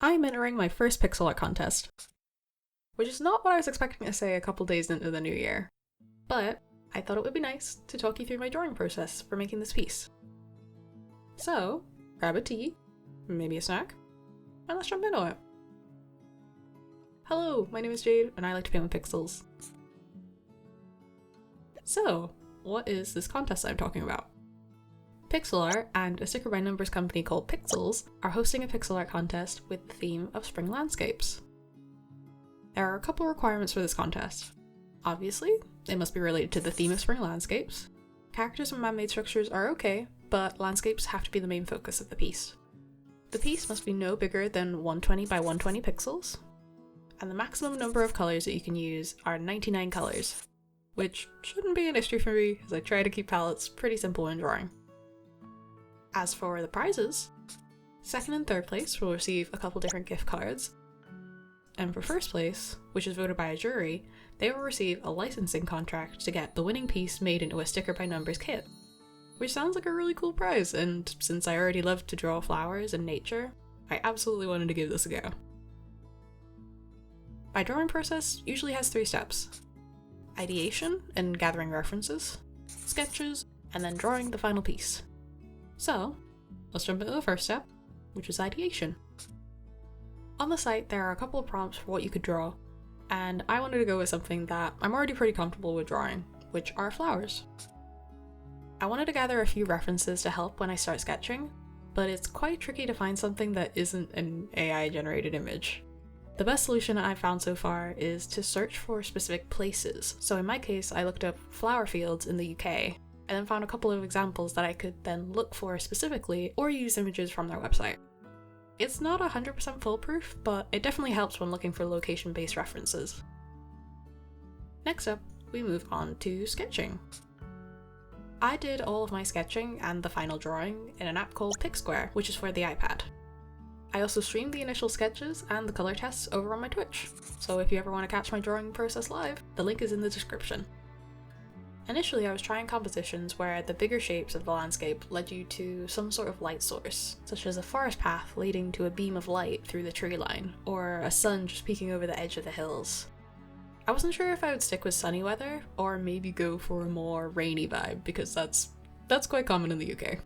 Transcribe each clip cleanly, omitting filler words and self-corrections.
I'm entering my first pixel art contest, which is not what I was expecting to say a couple days into the new year, but I thought it would be nice to talk you through my drawing process for making this piece. So, grab a tea, maybe a snack, and let's jump into it. Hello, my name is Jade, and I like to paint with pixels. So, what is this contest I'm talking about? Pixel art and a sticker by numbers company called Pixels are hosting a pixel art contest with the theme of spring landscapes. There are a couple requirements for this contest. Obviously, it must be related to the theme of spring landscapes. Characters and man-made structures are okay, but landscapes have to be the main focus of the piece. The piece must be no bigger than 120 by 120 pixels, and the maximum number of colours that you can use are 99 colours, which shouldn't be an issue for me as I try to keep palettes pretty simple when drawing. As for the prizes, second and third place will receive a couple different gift cards, and for first place, which is voted by a jury, they will receive a licensing contract to get the winning piece made into a sticker by numbers kit, which sounds like a really cool prize, and since I already love to draw flowers and nature, I absolutely wanted to give this a go. My drawing process usually has 3 steps: ideation and gathering references, sketches, and then drawing the final piece. So, let's jump into the first step, which is ideation. On the site, there are a couple of prompts for what you could draw, and I wanted to go with something that I'm already pretty comfortable with drawing, which are flowers. I wanted to gather a few references to help when I start sketching, but it's quite tricky to find something that isn't an AI-generated image. The best solution I've found so far is to search for specific places. So in my case, I looked up flower fields in the UK, and then found a couple of examples that I could then look for specifically or use images from their website. It's not 100% foolproof, but it definitely helps when looking for location-based references. Next up, we move on to sketching. I did all of my sketching and the final drawing in an app called Pixsquare, which is for the iPad. I also streamed the initial sketches and the color tests over on my Twitch, so if you ever want to catch my drawing process live, the link is in the description. Initially, I was trying compositions where the bigger shapes of the landscape led you to some sort of light source, such as a forest path leading to a beam of light through the tree line, or a sun just peeking over the edge of the hills. I wasn't sure if I would stick with sunny weather, or maybe go for a more rainy vibe, because that's quite common in the UK.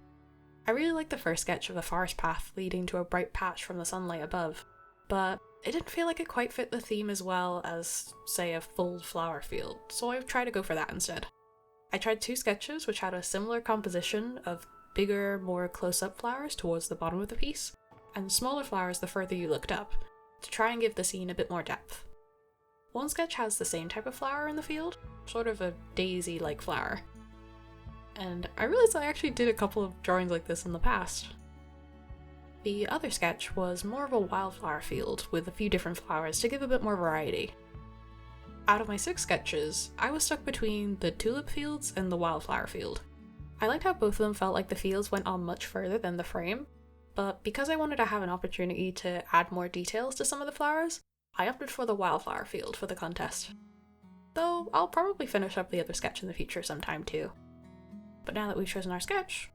I really liked the first sketch of a forest path leading to a bright patch from the sunlight above, but it didn't feel like it quite fit the theme as well as, say, a full flower field, so I tried to go for that instead. I tried 2 sketches which had a similar composition of bigger, more close-up flowers towards the bottom of the piece, and smaller flowers the further you looked up, to try and give the scene a bit more depth. One sketch has the same type of flower in the field, sort of a daisy-like flower. And I realized I actually did a couple of drawings like this in the past. The other sketch was more of a wildflower field with a few different flowers to give a bit more variety. Out of my 6 sketches, I was stuck between the tulip fields and the wildflower field. I liked how both of them felt like the fields went on much further than the frame, but because I wanted to have an opportunity to add more details to some of the flowers, I opted for the wildflower field for the contest. Though I'll probably finish up the other sketch in the future sometime too. But now that we've chosen our sketch,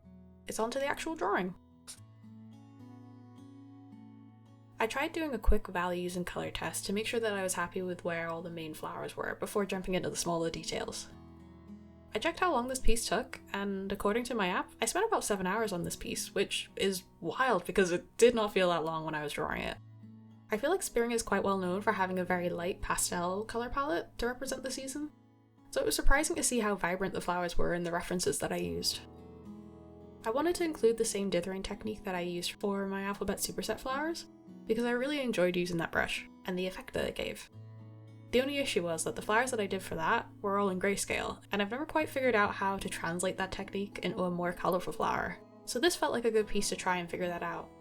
it's on to the actual drawing. I tried doing a quick values and color test to make sure that I was happy with where all the main flowers were before jumping into the smaller details. I checked how long this piece took, and according to my app, I spent about 7 hours on this piece, which is wild because it did not feel that long when I was drawing it. I feel like spring is quite well known for having a very light pastel color palette to represent the season, so it was surprising to see how vibrant the flowers were in the references that I used. I wanted to include the same dithering technique that I used for my alphabet superset flowers, because I really enjoyed using that brush, and the effect that it gave. The only issue was that the flowers that I did for that were all in grayscale, and I've never quite figured out how to translate that technique into a more colourful flower, so this felt like a good piece to try and figure that out.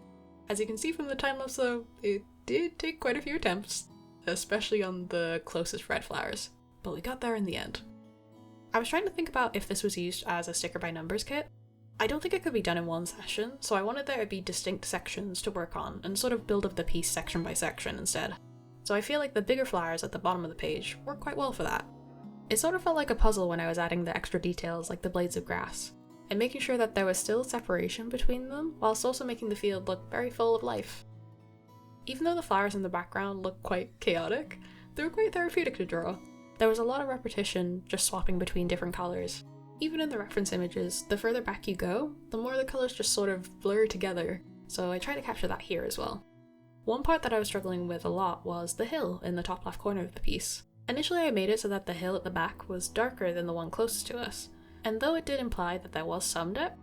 As you can see from the time-lapse though, it did take quite a few attempts, especially on the closest red flowers, but we got there in the end. I was trying to think about if this was used as a sticker by numbers kit. I don't think it could be done in one session, so I wanted there to be distinct sections to work on and sort of build up the piece section by section instead. So I feel like the bigger flowers at the bottom of the page work quite well for that. It sort of felt like a puzzle when I was adding the extra details like the blades of grass, and making sure that there was still separation between them whilst also making the field look very full of life. Even though the flowers in the background look quite chaotic, they were quite therapeutic to draw. There was a lot of repetition, just swapping between different colours. Even in the reference images, the further back you go, the more the colours just sort of blur together, so I try to capture that here as well. One part that I was struggling with a lot was the hill in the top left corner of the piece. Initially I made it so that the hill at the back was darker than the one closest to us, and though it did imply that there was some depth,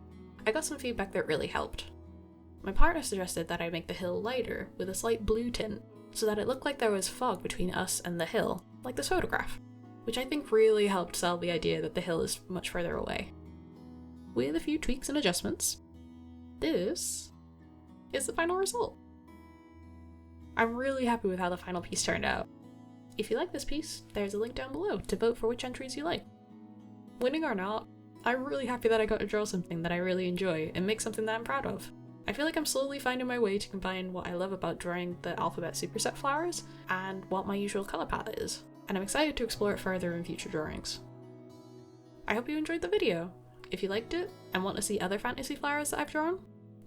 I got some feedback that really helped. My partner suggested that I make the hill lighter, with a slight blue tint, so that it looked like there was fog between us and the hill, like this photograph, which I think really helped sell the idea that the hill is much further away. With a few tweaks and adjustments, this is the final result. I'm really happy with how the final piece turned out. If you like this piece, there's a link down below to vote for which entries you like. Winning or not, I'm really happy that I got to draw something that I really enjoy and make something that I'm proud of. I feel like I'm slowly finding my way to combine what I love about drawing the alphabet superset flowers and what my usual colour palette is, and I'm excited to explore it further in future drawings. I hope you enjoyed the video. If you liked it and want to see other fantasy flowers that I've drawn,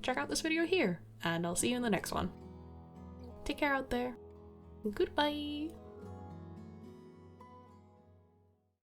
check out this video here, and I'll see you in the next one. Take care out there. Goodbye!